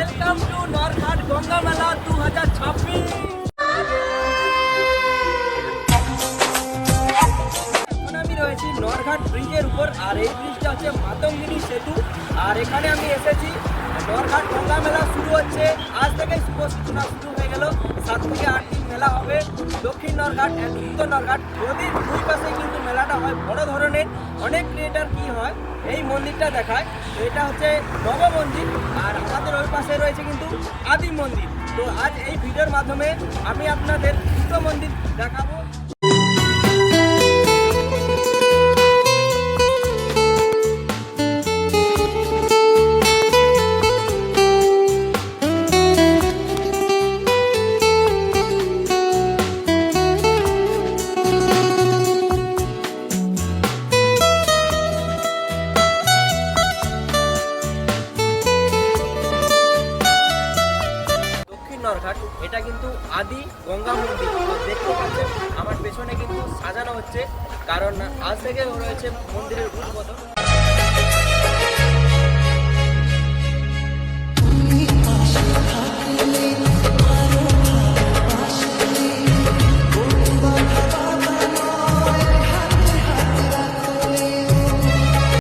Welcome to Narghat Ganga মেলা 2026। এখন আমি রয়েছি নরঘাট ব্রিজের উপর, আর এই ব্রিজটা হচ্ছে মাতঙ্গিনী সেতু। আর এখানে আমি এসেছি, নরঘাট গঙ্গা মেলা শুরু হচ্ছে আজ থেকে। শুভ সূচনা শুরু হয়ে গেল, 7 থেকে 8 দিন মেলা হবে। দক্ষিণ নরঘাট অ্যান্ড উত্তর নরঘাট নদীর দুই পাশে কিন্তু মেলাটা হয় বড় ধরনের। অনেক ক্রিয়েটার কি হয় এই মন্দিরটা দেখায়। তো এটা হচ্ছে নব মন্দির, আর আমাদের ওই পাশে রয়েছে কিন্তু আদি মন্দির। তো আজ এই ভিডিওর মাধ্যমে আমি আপনাদের দুটো মন্দির দেখাবো। নরঘাট এটা কিন্তু আদি গঙ্গা মন্দির। তো দেখতে পাচ্ছেন আমার পেছনে কিন্তু সাজানো হচ্ছে, কারণ আজ থেকে রয়েছে মন্দিরের উদ্বোধন।